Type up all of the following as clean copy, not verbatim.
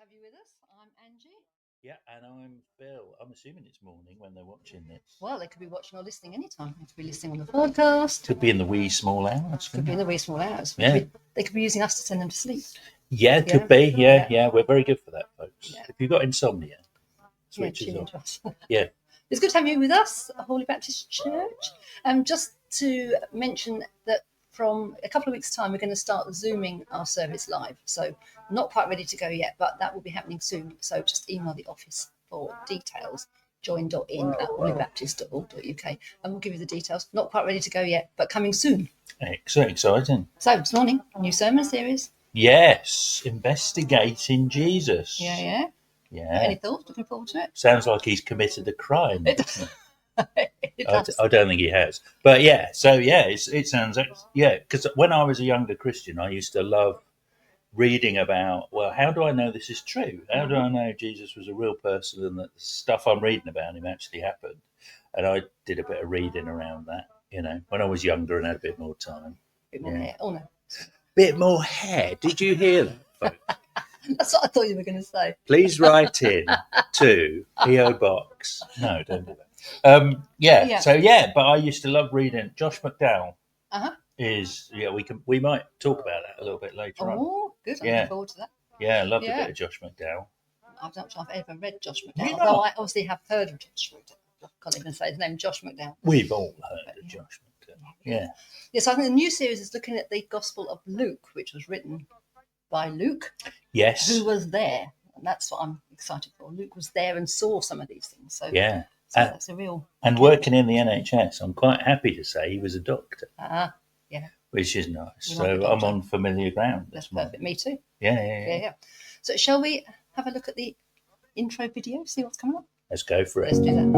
have you with us. I'm Angie. Yeah, and I'm Bill. I'm assuming it's morning when they're watching this. Well, they could be watching or listening anytime. They could be listening on the podcast. Could be in the wee small hours. Could be in the wee small hours. Yeah. They could be using us to send them to sleep. Yeah, Yeah. could be. Yeah. Yeah. We're very good for that, folks. Yeah. If you've got insomnia, switch tune us into off. us. Yeah. It's good to have you with us at Holy Baptist Church. Just to mention that from a couple of weeks' time, we're going to start Zooming our service live. So not quite ready to go yet, but that will be happening soon. So just email the office for details, join.in@holybaptist.org.uk, and we'll give you the details. Not quite ready to go yet, but coming soon. Exciting. So this morning, new sermon series. Yes, investigating Jesus. Yeah. Any thoughts? Looking forward to it? Sounds like he's committed a crime. It does. I don't think he has, but it sounds because when I was a younger Christian, I used to love reading about, well, how do I know this is true? How do I know Jesus was a real person and that the stuff I'm reading about him actually happened? And I did a bit of reading around that, when I was younger and had a bit more time. Bit more hair. Oh no. Bit more hair. Did you hear that, folks? That's what I thought you were going to say. Please write in to PO Box. No, don't do that. But I used to love reading. Josh McDowell we might talk about that a little bit later on. Oh, good. I'm looking forward to that. Yeah, I loved a bit of Josh McDowell. I don't know if I've ever read Josh McDowell, though I obviously have heard of Josh McDowell. I can't even say his name, Josh McDowell. We've all heard of Josh McDowell. Yeah. Yes, I think the new series is looking at the Gospel of Luke, which was written by Luke. Yes. Who was there. And that's what I'm excited for. Luke was there and saw some of these things. So yeah. So that's a real... And working in the NHS, I'm quite happy to say he was a doctor. Yeah. Which is nice. So I'm on familiar ground. That's perfect. Me too. Yeah. So shall we have a look at the intro video, see what's coming up? Let's go for it. Let's do that.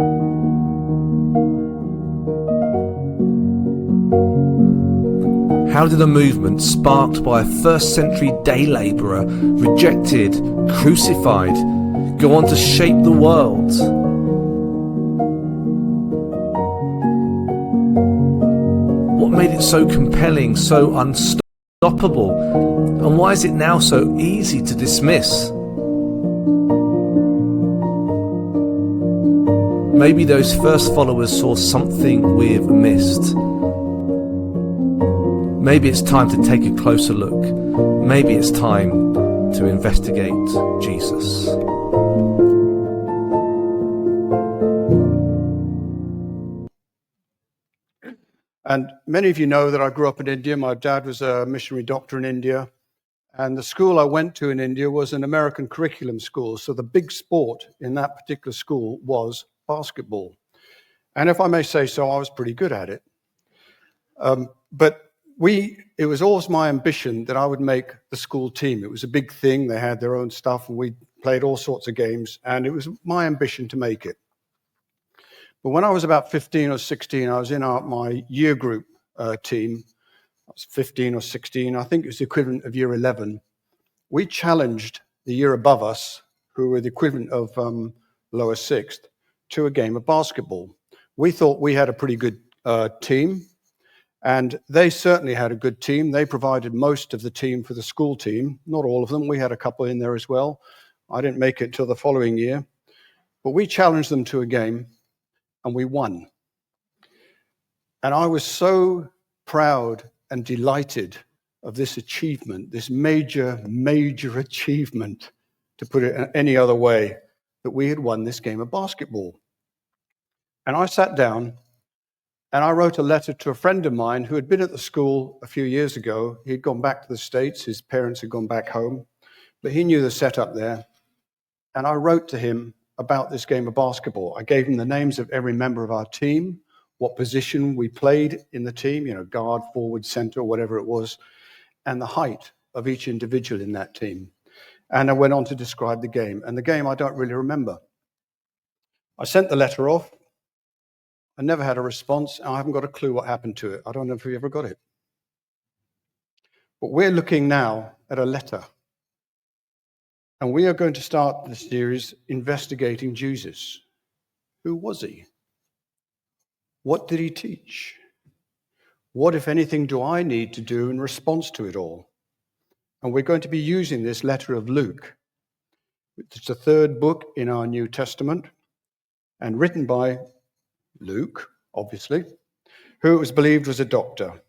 How did a movement sparked by a first century day labourer, rejected, crucified, go on to shape the world? What made it so compelling, so unstoppable, and why is it now so easy to dismiss? Maybe those first followers saw something we've missed. Maybe it's time to take a closer look. Maybe it's time to investigate Jesus. And many of you know that I grew up in India. My dad was a missionary doctor in India. And the school I went to in India was an American curriculum school. So the big sport in that particular school was basketball. And if I may say so, I was pretty good at it. But it was always my ambition that I would make the school team. It was a big thing. They had their own stuff and we played all sorts of games. And it was my ambition to make it. But when I was about 15 or 16, I was in my year group team. I was 15 or 16. I think it was the equivalent of year 11. We challenged the year above us, who were the equivalent of lower sixth, to a game of basketball. We thought we had a pretty good team, and they certainly had a good team. They provided most of the team for the school team, not all of them. We had a couple in there as well. I didn't make it till the following year. But we challenged them to a game, and we won. And I was so proud and delighted of this achievement, this major achievement, to put it any other way, that we had won this game of basketball. And I sat down and I wrote a letter to a friend of mine who had been at the school a few years ago. He'd gone back to the States, his parents had gone back home, but he knew the setup there. And I wrote to him about this game of basketball. I gave him the names of every member of our team, what position we played in the team, guard, forward, center, whatever it was, and the height of each individual in that team. And I went on to describe the game. And the game I don't really remember. I sent the letter off. I never had a response. And I haven't got a clue what happened to it. I don't know if we ever got it. But we're looking now at a letter. And we are going to start the series investigating Jesus. Who was he? What did he teach? What, if anything, do I need to do in response to it all? And we're going to be using this letter of Luke It's the third book in our New Testament and written by Luke, obviously, who it was believed was a doctor.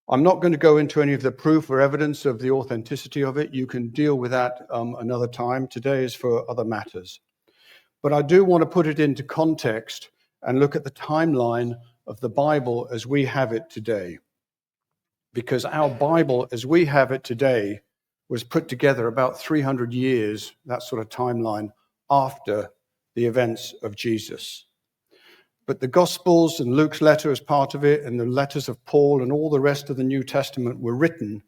I'm not going to go into any of the proof or evidence of the authenticity of it. You can deal with that another time. Today is for other matters. But I do want to put it into context and look at the timeline of the Bible as we have it today. Because our Bible as we have it today was put together about 300 years, that sort of timeline, after the events of Jesus. But the Gospels and Luke's letter as part of it, and the letters of Paul and all the rest of the New Testament were written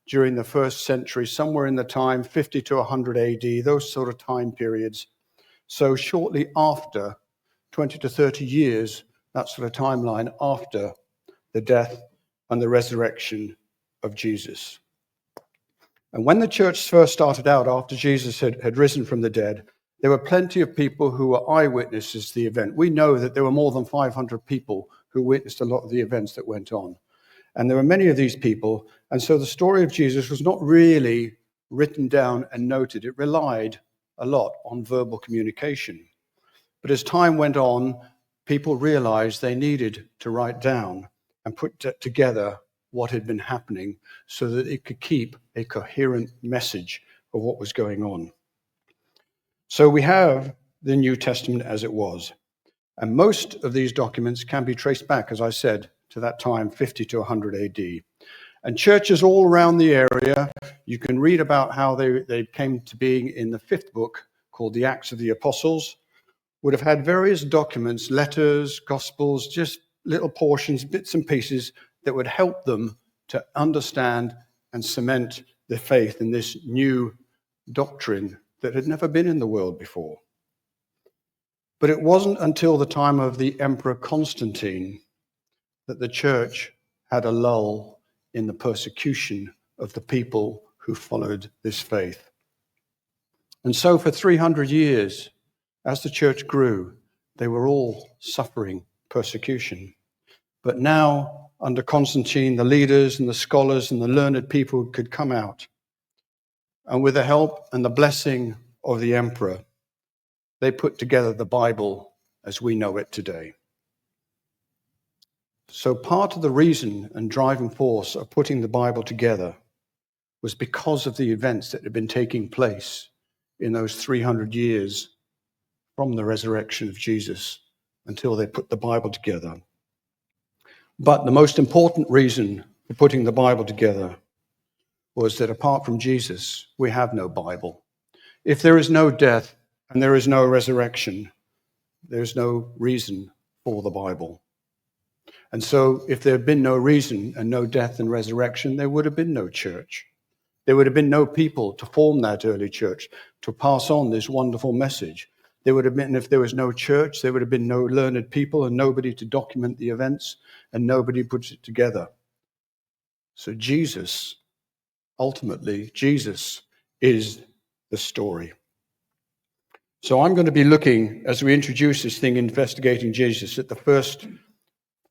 during the first century, somewhere in the time 50 to 100 AD, those sort of time periods. So shortly after, 20 to 30 years, that sort of timeline after the death and the resurrection of Jesus. And when the church first started out, after Jesus had risen from the dead, there were plenty of people who were eyewitnesses to the event. We know that there were more than 500 people who witnessed a lot of the events that went on. And there were many of these people. And so the story of Jesus was not really written down and noted. It relied a lot on verbal communication. But as time went on, people realized they needed to write down and put together what had been happening so that it could keep a coherent message of what was going on. So we have the New Testament as it was. And most of these documents can be traced back, as I said, to that time, 50 to 100 AD. And churches all around the area, you can read about how they came to being in the fifth book called the Acts of the Apostles, would have had various documents, letters, gospels, just little portions, bits and pieces that would help them to understand and cement their faith in this new doctrine that had never been in the world before. But it wasn't until the time of the Emperor Constantine that the church had a lull in the persecution of the people who followed this faith. And so for 300 years, as the church grew, they were all suffering persecution. But now, under Constantine, the leaders and the scholars and the learned people could come out. And with the help and the blessing of the emperor, they put together the Bible as we know it today. So part of the reason and driving force of putting the Bible together was because of the events that had been taking place in those 300 years from the resurrection of Jesus until they put the Bible together. But the most important reason for putting the Bible together was that apart from Jesus, we have no Bible. If there is no death and there is no resurrection, there's no reason for the Bible. And so if there had been no reason and no death and resurrection, there would have been no church. There would have been no people to form that early church, to pass on this wonderful message. There would have been, if there was no church, there would have been no learned people and nobody to document the events, and nobody puts it together. So Jesus, ultimately, Jesus is the story. So I'm going to be looking, as we introduce this thing, investigating Jesus, at the first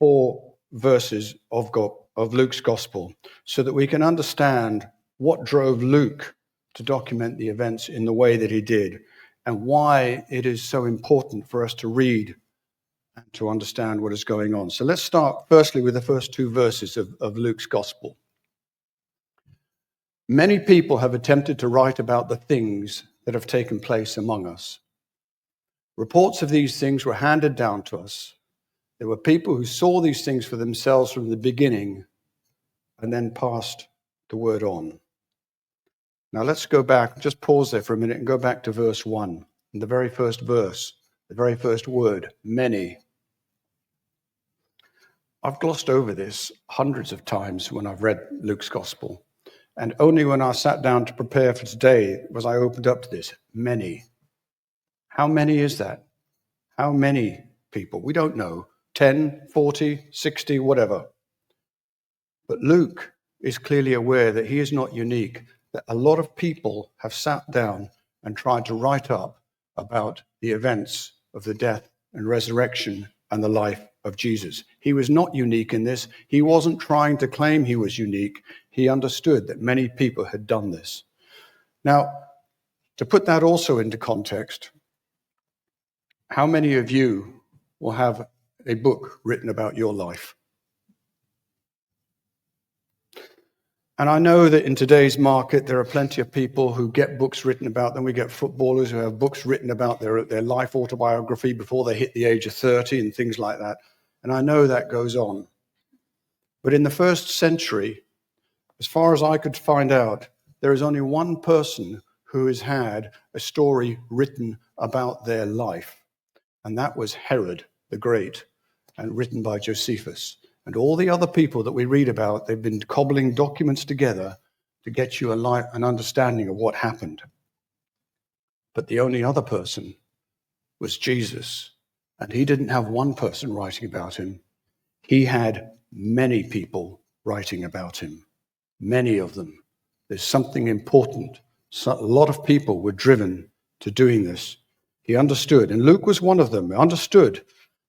4 verses of Luke's gospel, so that we can understand what drove Luke to document the events in the way that he did, and why it is so important for us to read and to understand what is going on. So let's start firstly with the first 2 verses of Luke's gospel. Many people have attempted to write about the things that have taken place among us. Reports of these things were handed down to us. There were people who saw these things for themselves from the beginning and then passed the word on. Now let's go back, just pause there for a minute and go back to verse 1. In the very first verse, the very first word, many. I've glossed over this hundreds of times when I've read Luke's gospel. And only when I sat down to prepare for today was I opened up to this, many. How many is that? How many people? We don't know. 10, 40, 60, whatever. But Luke is clearly aware that he is not unique, that a lot of people have sat down and tried to write up about the events of the death and resurrection and the life of Jesus. He was not unique in this. He wasn't trying to claim he was unique. He understood that many people had done this. Now, To put that also into context, how many of you will have a book written about your life? And I know that in today's market, there are plenty of people who get books written about them. We get footballers who have books written about their life autobiography before they hit the age of 30 and things like that. And I know that goes on. But in the first century, as far as I could find out, there is only one person who has had a story written about their life. And that was Herod the Great, and written by Josephus. And all the other people that we read about, they've been cobbling documents together to get you an understanding of what happened. But the only other person was Jesus. And he didn't have one person writing about him. He had many people writing about him. Many of them. There's something important. So a lot of people were driven to doing this. He understood, and Luke was one of them, understood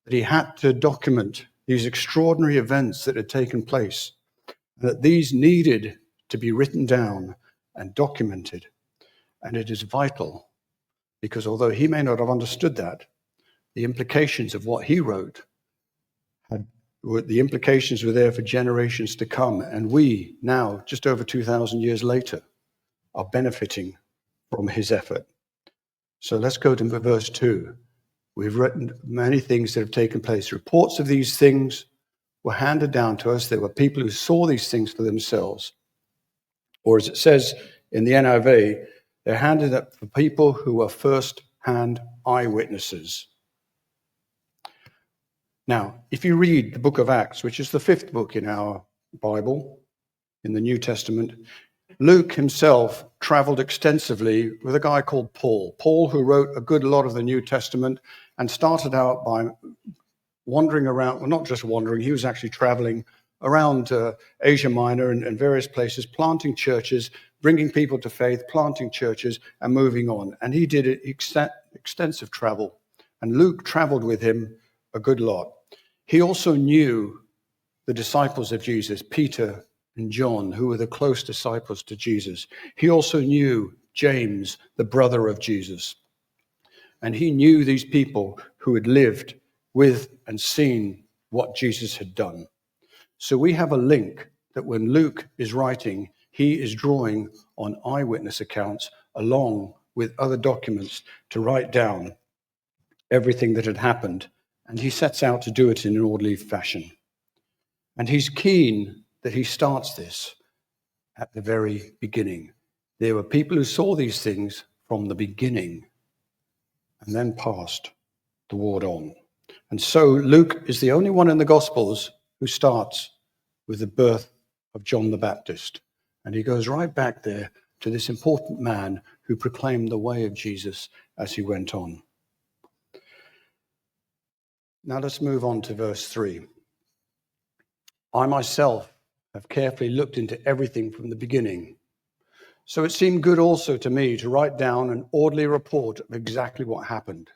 that he had to document these extraordinary events that had taken place, that these needed to be written down and documented. And it is vital, because although he may not have understood that, the implications of what he wrote, the implications were there for generations to come. And we now, just over 2,000 years later, are benefiting from his effort. So let's go to verse 2. We've written many things that have taken place. Reports of these things were handed down to us. There were people who saw these things for themselves. Or as it says in the NIV, they're handed up for people who are first-hand eyewitnesses. Now, if you read the book of Acts, which is the 5th book in our Bible, in the New Testament, Luke himself traveled extensively with a guy called Paul. Paul, who wrote a good lot of the New Testament and started out by wandering around, well, not just wandering, he was actually traveling around Asia Minor and various places, planting churches, bringing people to faith, planting churches, and moving on. And he did extensive travel. And Luke traveled with him a good lot. He also knew the disciples of Jesus, Peter and John, who were the close disciples to Jesus. He also knew James, the brother of Jesus. And he knew these people who had lived with and seen what Jesus had done. So we have a link that when Luke is writing, he is drawing on eyewitness accounts along with other documents to write down everything that had happened. And he sets out to do it in an orderly fashion. And he's keen that he starts this at the very beginning. There were people who saw these things from the beginning and then passed the word on. And so Luke is the only one in the Gospels who starts with the birth of John the Baptist. And he goes right back there to this important man who proclaimed the way of Jesus as he went on. Now let's move on to verse 3. I myself have carefully looked into everything from the beginning. So it seemed good also to me to write down an orderly report of exactly what happened.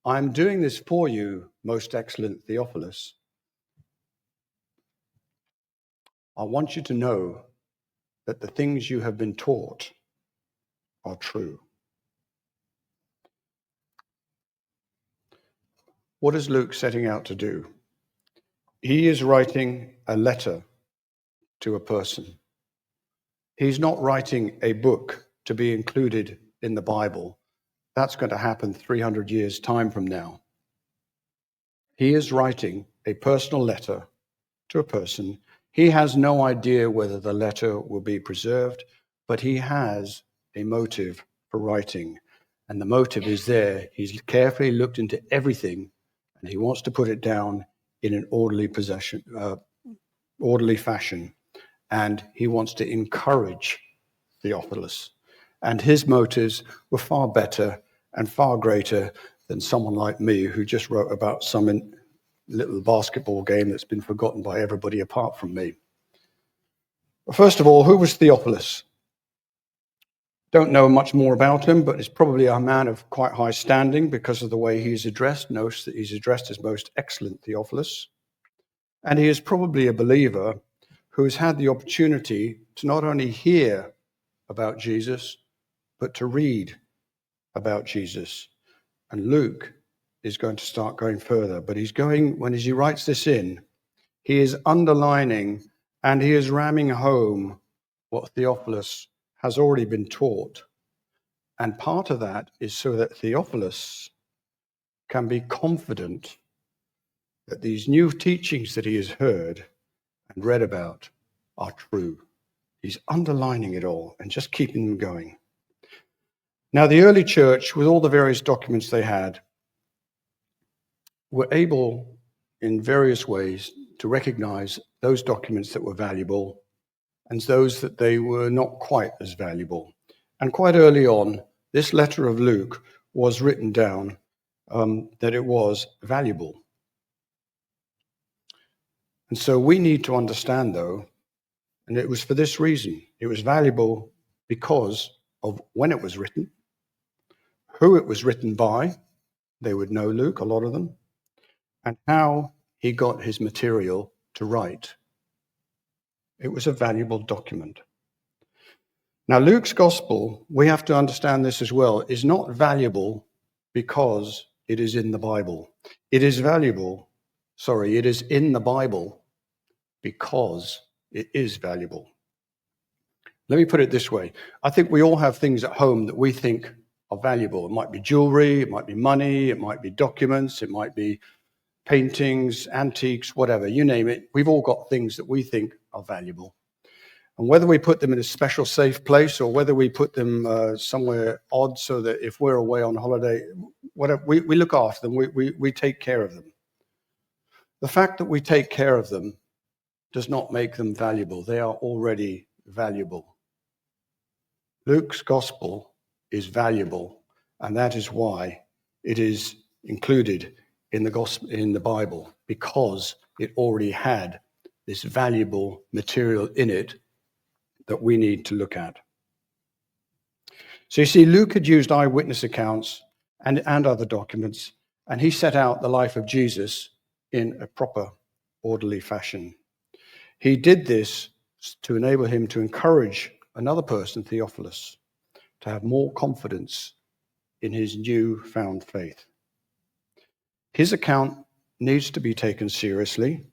I am doing this for you, most excellent Theophilus. I want you to know that the things you have been taught are true. What is Luke setting out to do? He is writing a letter to a person. He's not writing a book to be included in the Bible. That's going to happen 300 years' time from now. He is writing a personal letter to a person. He has no idea whether the letter will be preserved, but he has a motive for writing. And the motive is there. He's carefully looked into everything, and he wants to put it down in an orderly fashion. And he wants to encourage Theophilus. And his motives were far better and far greater than someone like me who just wrote about some little basketball game that's been forgotten by everybody apart from me. First of all, who was Theophilus? Don't know much more about him, but he's probably a man of quite high standing because of the way he's addressed. Notice that he's addressed as most excellent Theophilus. And he is probably a believer who has had the opportunity to not only hear about Jesus, but to read about Jesus. And Luke is going to start going further, but he's going, when he writes this in, he is underlining and he is ramming home what Theophilus has already been taught. And part of that is so that Theophilus can be confident that these new teachings that he has heard and read about are true. He's underlining it all and just keeping them going. Now, the early church, with all the various documents they had, were able in various ways to recognize those documents that were valuable and those that they were not quite as valuable. And quite early on, this letter of Luke was written down that it was valuable. And so we need to understand, though, and it was for this reason. It was valuable because of when it was written, who it was written by, they would know Luke, a lot of them, and how he got his material to write. It was a valuable document. Now, Luke's gospel, we have to understand this as well, is not valuable because it is in the Bible. It is it is in the Bible because it is valuable. Let me put it this way. I think we all have things at home that we think are valuable. It might be jewelry, it might be money, it might be documents, it might be paintings, antiques, whatever, you name it. We've all got things that we think are valuable. And whether we put them in a special safe place or whether we put them somewhere odd so that if we're away on holiday, whatever, we look after them, we take care of them. The fact that we take care of them does not make them valuable. They are already valuable. Luke's gospel is valuable, and that is why it is included in the gospel, in the Bible, because it already had this valuable material in it that we need to look at. So you see, Luke had used eyewitness accounts and other documents, and he set out the life of Jesus in a proper, orderly fashion. He did this to enable him to encourage another person, Theophilus, to have more confidence in his newfound faith. His account needs to be taken seriously,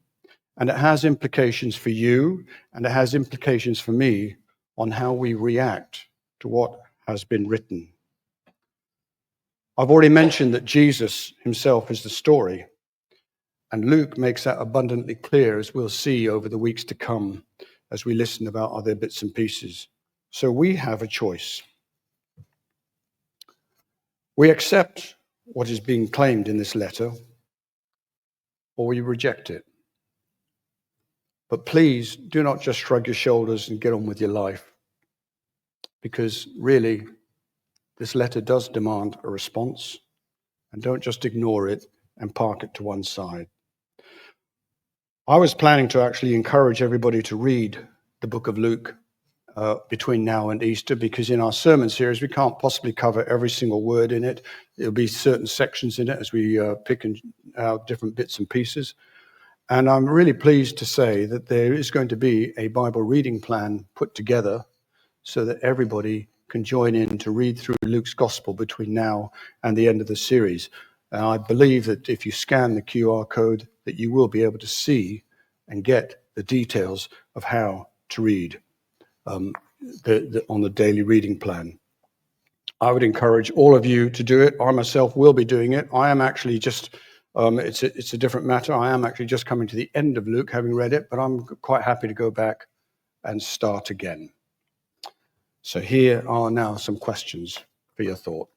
and it has implications for you, and it has implications for me on how we react to what has been written. I've already mentioned that Jesus himself is the story, and Luke makes that abundantly clear, as we'll see over the weeks to come as we listen about other bits and pieces. So we have a choice. We accept what is being claimed in this letter, or we reject it. But please do not just shrug your shoulders and get on with your life, because really this letter does demand a response, and don't just ignore it and park it to one side. I was planning to actually encourage everybody to read the book of Luke between now and Easter, because in our sermon series we can't possibly cover every single word in it. There'll be certain sections in it as we pick out different bits and pieces. And I'm really pleased to say that there is going to be a Bible reading plan put together so that everybody can join in to read through Luke's gospel between now and the end of the series. And I believe that if you scan the QR code, that you will be able to see and get the details of how to read on the daily reading plan. I would encourage all of you to do it. I myself will be doing it. I am actually just, it's a different matter. I am actually just coming to the end of Luke, having read it, but I'm quite happy to go back and start again. So here are now some questions for your thought.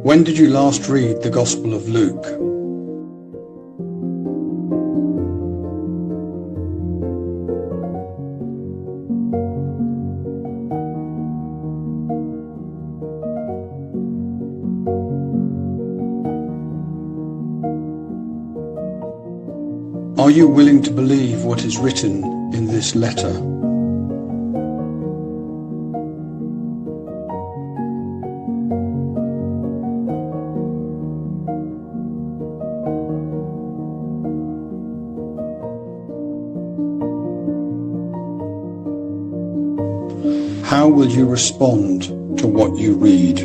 When did you last read the Gospel of Luke? Are you willing to believe what is written in this letter? How will you respond to what you read?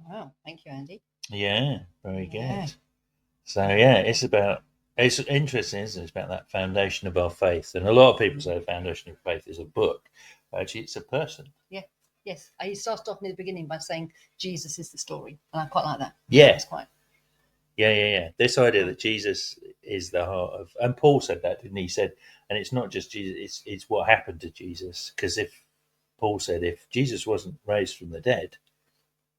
Wow, thank you, Andy. Yeah, very good. Yeah. So yeah, it's interesting, isn't it? It's about that foundation of our faith. And a lot of people say the foundation of faith is a book. Actually, it's a person. Yes, I started off in the beginning by saying Jesus is the story, and I quite like that. Yeah. It's quite. Yeah. This idea that Jesus is the heart of, and Paul said that, didn't he? He said, and it's not just Jesus; it's what happened to Jesus. Because if Paul said, if Jesus wasn't raised from the dead,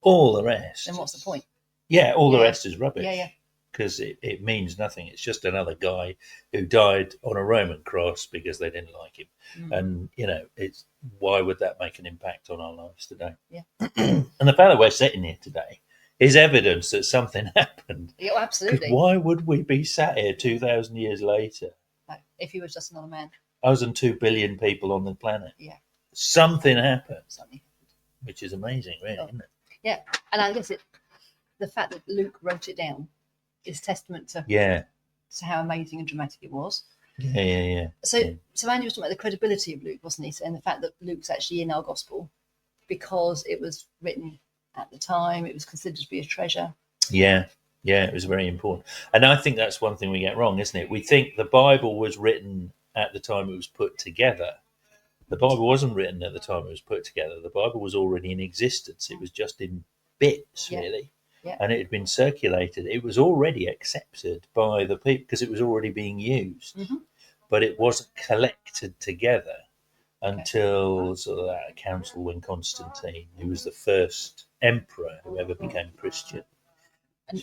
all the rest, Then what's the point? Yeah, all the Yeah. rest is rubbish. Yeah. Because it means nothing. It's just another guy who died on a Roman cross because they didn't like him. And, it's why would that make an impact on our lives today? Yeah. And the fact that we're sitting here today is evidence that something happened. Yeah, 'Cause absolutely. why would we be sat here 2,000 years later? No, if he was just another man, Us and 2 billion people on the planet. Yeah. Something happened, something. which is amazing, really, Oh. isn't it? Yeah, and I guess the fact that Luke wrote it down is testament to Yeah. how amazing and dramatic it was. Yeah. So, Yeah. so Andy was talking about the credibility of Luke, wasn't he? And the fact that Luke's actually in our gospel because it was written at the time, it was considered to be a treasure. Yeah, it was very important. And I think that's one thing we get wrong, isn't it? We think the Bible was written at the time it was put together. The Bible wasn't written at the time it was put together. The Bible was already in existence. It was just in bits, Yeah. really. Yeah. And it had been circulated. It was already accepted by the people because it was already being used. Mhm. But it wasn't collected together until sort of that council when Constantine, who was the first emperor who ever became Christian.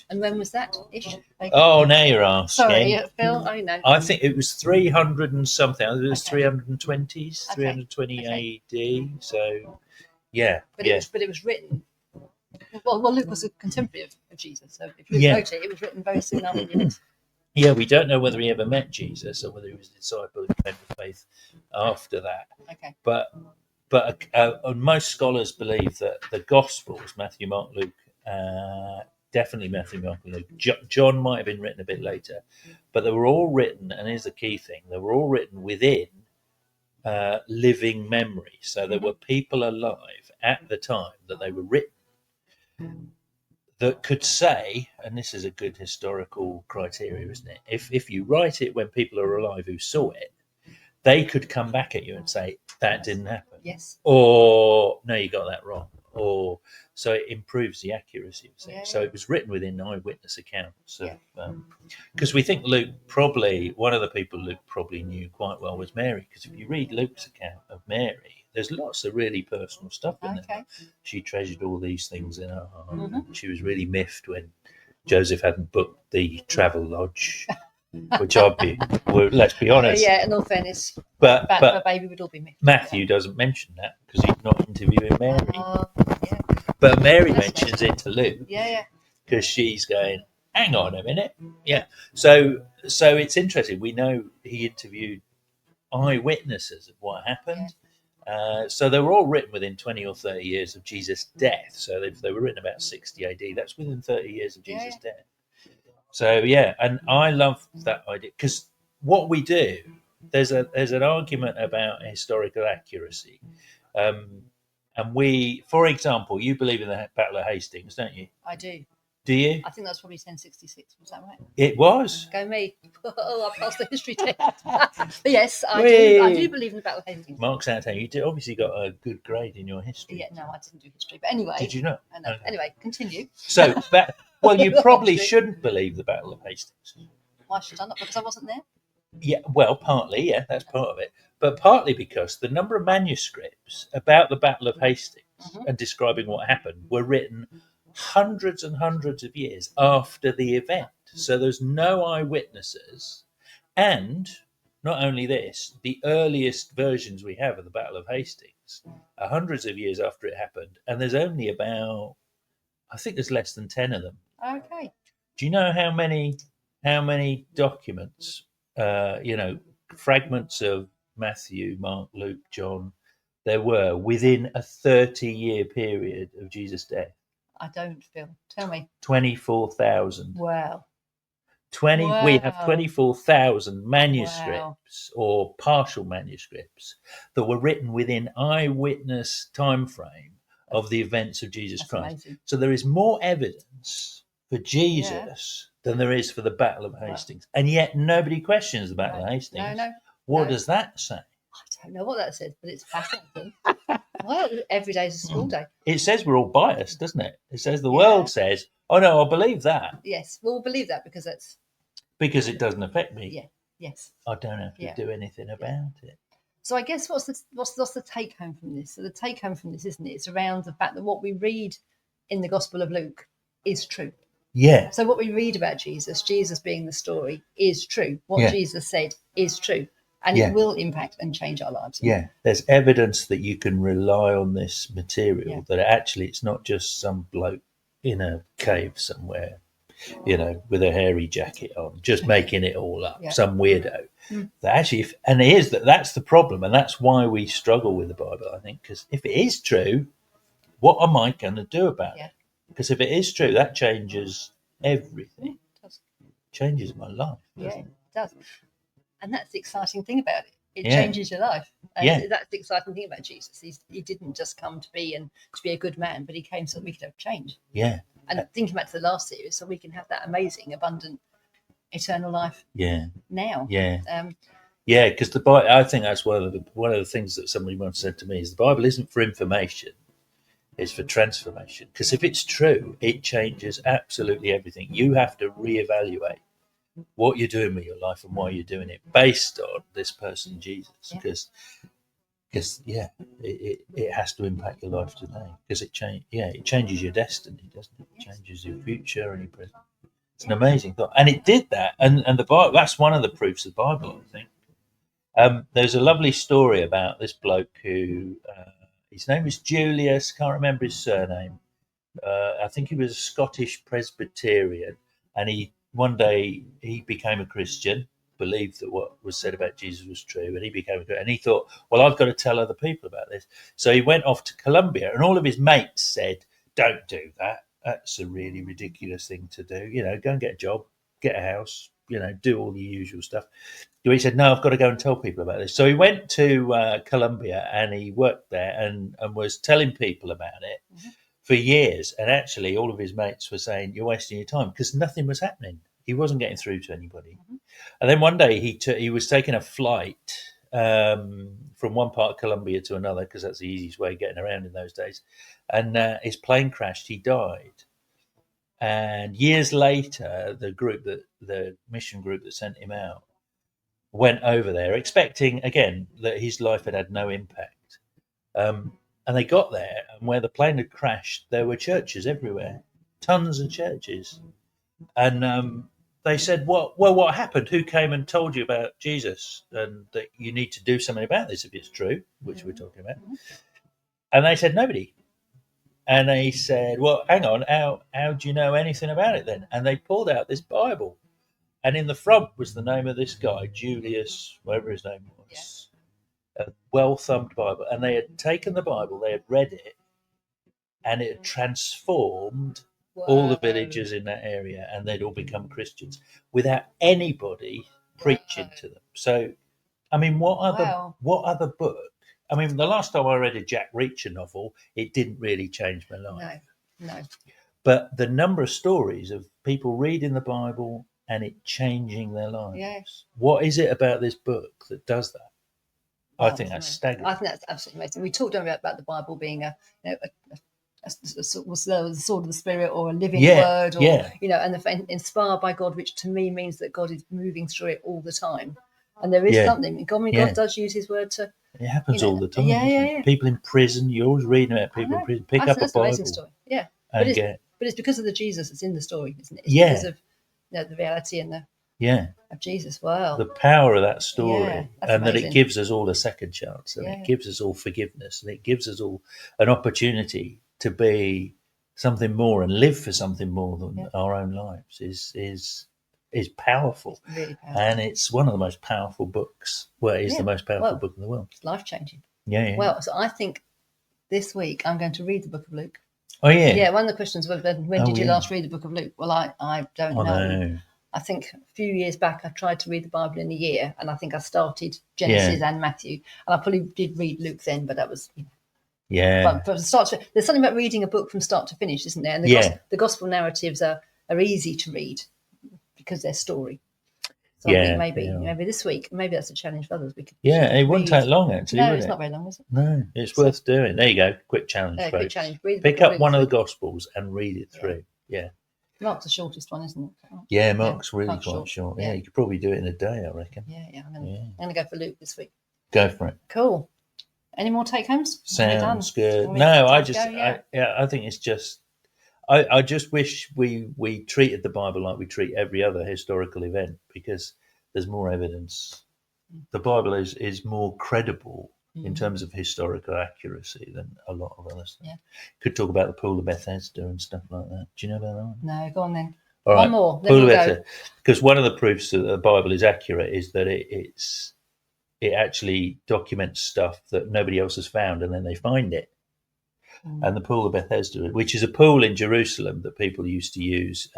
And when was that ish? Oh, now you're asking. Sorry, Phil. I know. I think it was 300 and something. I think it was Okay. 320s, Okay. 320 Okay. AD. So, yeah. But yeah. it was written. Well, Luke was a contemporary of Jesus, so if Luke Yeah. wrote it, it was written very soon after this. Yeah, we don't know whether he ever met Jesus or whether he was a disciple who came to faith after that. Okay. But most scholars believe that the Gospels, Matthew, Mark, Luke, definitely Matthew, Mark, and Luke. John might have been written a bit later, but they were all written, and here's the key thing, they were all written within living memory. So there were people alive at the time that they were written that could say, and this is a good historical criteria, isn't it? If you write it when people are alive who saw it, they could come back at you and say, that didn't happen. Yes. Or, no, you got that wrong. Or, so it improves the accuracy of things. Yeah. So it was written within eyewitness accounts. Yeah. Because we think Luke probably, one of the people Luke probably knew quite well was Mary. Because if you read Luke's account of Mary, there's lots of really personal stuff in there. Okay. She treasured all these things in her heart. Mhm. She was really miffed when Joseph hadn't booked the travel lodge, which I'd be, well, let's be honest. Yeah, in all fairness, But a baby would all be me. Matthew doesn't mention that because he's not interviewing Mary. Yeah. But Mary That's mentions it to Luke Yeah. because she's going, hang on a minute. Yeah. So it's interesting. We know he interviewed eyewitnesses of what happened. So they were all written within 20 or 30 years of Jesus' death. So if they were written about 60 AD, that's within 30 years of Jesus' death. So, yeah, and I love that idea because what we do, there's an argument about historical accuracy. And we, for example, you believe in the Battle of Hastings, don't you? I do. Do you? I think that's probably 1066. Was that right? It was. Go me. Oh, I passed the history test. But yes, I Whee! do believe in the Battle of Hastings. Mark's out there. You obviously got a good grade in your history. Yeah, no, I didn't do history. But anyway. Did you not? I know. Okay. Anyway, continue. So, well, you probably shouldn't believe the Battle of Hastings. Why should I not? Because I wasn't there? Yeah, well, partly, yeah, that's part of it. But partly because the number of manuscripts about the Battle of Hastings and describing what happened were written hundreds and hundreds of years after the event. So there's no eyewitnesses. And not only this, the earliest versions we have of the Battle of Hastings are hundreds of years after it happened. And there's only about, I think there's less than 10 of them. Okay. Do you know how many documents, fragments of Matthew, Mark, Luke, John, there were within a 30-year period of Jesus' death? I don't, Phil. Tell me. 24,000. Wow. We have Wow. 24,000 manuscripts or partial manuscripts that were written within eyewitness time frame of the events of Jesus That's Christ. amazing. So there is more evidence for Jesus than there is for the Battle of Hastings. And yet nobody questions the Battle of Hastings. No. What does that say? I don't know what that says, but it's fascinating. Well, every day is a school day. It says we're all biased, doesn't it? It says the world says, oh no, I believe that. Yes, we'll believe that because that's... Because it doesn't affect me. Yeah, yes. I don't have to do anything about it. So I guess what's the take home from this? So the take home from this, isn't it? It's around the fact that what we read in the Gospel of Luke is true. Yeah. So what we read about Jesus being the story, is true. What Jesus said is true. And it will impact and change our lives. Yeah. There's evidence that you can rely on this material, that actually it's not just some bloke in a cave somewhere, you know, with a hairy jacket on, just making it all up, some weirdo. That actually, that's the problem. And that's why we struggle with the Bible, I think, because if it is true, what am I going to do about it? Because if it is true, that changes everything. It does. Changes my life. It does. And that's the exciting thing about it. It Yeah. changes your life. And that's the exciting thing about Jesus. He didn't just come to be a good man, but he came so that we could have change. Yeah. And thinking back to the last series, so we can have that amazing, abundant, eternal life now. Yeah. Because the Bible, I think that's one of the things that somebody once said to me is the Bible isn't for information, it's for transformation. Because if it's true, it changes absolutely everything. You have to reevaluate what you're doing with your life and why you're doing it based on this person, Jesus. Because it has to impact your life today. Because it changes your destiny, doesn't it? It changes your future and your present. It's an amazing thought, and it did that. And the Bible, that's one of the proofs of the Bible, I think. There's a lovely story about this bloke who his name was Julius. Can't remember his surname. I think he was a Scottish Presbyterian, and one day he became a Christian, believed that what was said about Jesus was true, and he thought, well, I've got to tell other people about this. So he went off to Colombia, and all of his mates said, don't do that. That's a really ridiculous thing to do. You know, go and get a job, get a house, you know, do all the usual stuff. He said, no, I've got to go and tell people about this. So he went to Colombia, and he worked there and was telling people about it for years. And actually all of his mates were saying, you're wasting your time, because nothing was happening. He wasn't getting through to anybody. And then one day he was taking a flight from one part of Colombia to another, because that's the easiest way of getting around in those days. And his plane crashed. He died. And years later, the mission group that sent him out went over there, expecting again that his life had no impact. And they got there, and where the plane had crashed, there were churches everywhere, tons of churches. And they said, well, what happened? Who came and told you about Jesus and that you need to do something about this if it's true, which we're talking about? And they said, nobody. And they said, well, hang on, how do you know anything about it then? And they pulled out this Bible. And in the front was the name of this guy, Julius, whatever his name was, a well-thumbed Bible. And they had taken the Bible, they had read it, and it had transformed all the villagers in that area, and they'd all become Christians without anybody preaching to them. So, I mean, what other book? I mean, the last time I read a Jack Reacher novel, it didn't really change my life. No. But the number of stories of people reading the Bible and it changing their lives. Yes. What is it about this book that does that? I think that's staggering. I think that's absolutely amazing. We talked about the Bible being a the sword of the Spirit, or a living word, or and inspired by God, which to me means that God is moving through it all the time. And there is something. God does use His word to. It happens all the time. People in prison. You're always reading about people in prison. Pick up a Bible. Amazing story. Yeah, but it's because of the Jesus that's in the story, isn't it? It's because of the reality and of Jesus. Wow, the power of that story, and amazing. That it gives us all a second chance, and it gives us all forgiveness, and it gives us all an opportunity to be something more and live for something more than our own lives. Is is powerful, Really powerful. and it's one of the most powerful books. Well, it is Yeah. the most powerful Well, book in the world. It's life changing. Yeah. Well, so I think this week I'm going to read the Book of Luke. Oh yeah. Yeah, one of the questions was, when Oh, did you yeah. last read the Book of Luke? Well, I don't I know. know. I think a few years back I tried to read the Bible in a year, and I think I started Genesis and Matthew, and I probably did read Luke then, but that was, Yeah. but from start to, there's something about reading a book from start to finish, isn't there? And the gospel narratives are easy to read because they're story. So I think maybe this week, maybe that's a challenge for others. We could It wouldn't take long actually. No, would it's it? not very long, is it? No, it's worth doing. There you go. Quick challenge. Quick folks. challenge. Read the Pick Book of up Luke one of this the week. Gospels and read it through. Yeah. Mark's the shortest one, isn't it? Yeah, Mark's really quite quite short. Yeah. Yeah, you could probably do it in a day, I reckon. Yeah. I'm gonna go for Luke this week. Go for it. Cool. Any more take homes? Sounds good. Are we No, time I to just, go? Yeah. I think it's just, I just wish we treated the Bible like we treat every other historical event, because there's more evidence. The Bible is more credible in terms of historical accuracy than a lot of other stuff. Yeah. Could talk about the Pool of Bethesda and stuff like that. Do you know about that one? No, go on then. All One right. more, then Pool of we'll go. Bethesda. Because one of the proofs that the Bible is accurate is that it actually documents stuff that nobody else has found, and then they find it. And the Pool of Bethesda, which is a pool in Jerusalem that people used to use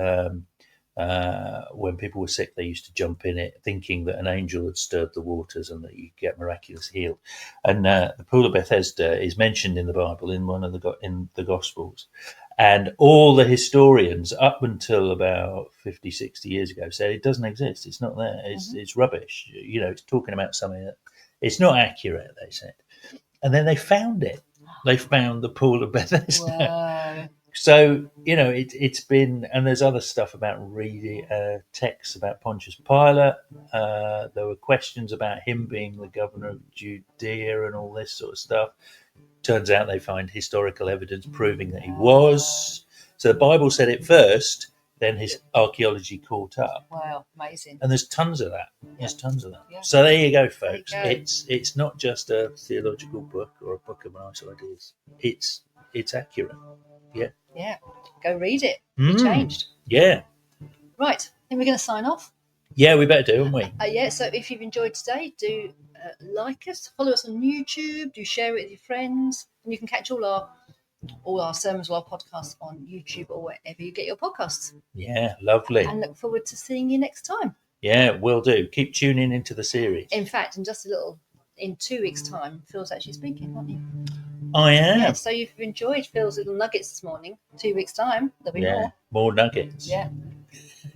when people were sick, they used to jump in it, thinking that an angel had stirred the waters and that you get miraculously healed. And the Pool of Bethesda is mentioned in the Bible in one of the Gospels. And all the historians, up until about 50, 60 years ago, said it doesn't exist. It's not there. It's rubbish. It's talking about something that it's not accurate, they said. And then they found it. They found the Pool of Bethesda. Wow. So, it's been, and there's other stuff about reading texts about Pontius Pilate. There were questions about him being the governor of Judea and all this sort of stuff. Turns out they find historical evidence proving that he was. So the Bible said it first, then his archaeology caught up. Wow, amazing. And there's tons of that. There's tons of that. Yeah. So there you go, folks. There you go. It's not just a theological book or a book of nice ideas. It's accurate. Yeah. Yeah, go read it. Be Mm. changed. Yeah. Right, I think we're going to sign off. Yeah, we better do, haven't we? Yeah, so if you've enjoyed today, do like us, follow us on YouTube, do share it with your friends, and you can catch all our sermons or our podcasts on YouTube or wherever you get your podcasts. Yeah, lovely. And look forward to seeing you next time. Yeah, will do. Keep tuning into the series. In fact, in 2 weeks' time, Phil's actually speaking, aren't you? I am. Yeah, so you've enjoyed Phil's little nuggets this morning. 2 weeks' time, there'll be more nuggets. more.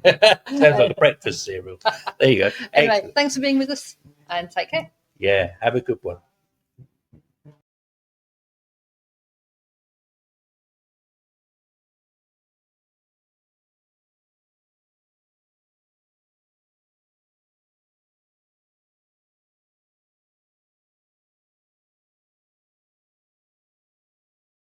Yeah. Sounds like a breakfast cereal. There you go. Anyway, Excellent. thanks for being with us and take care. Yeah, have a good one.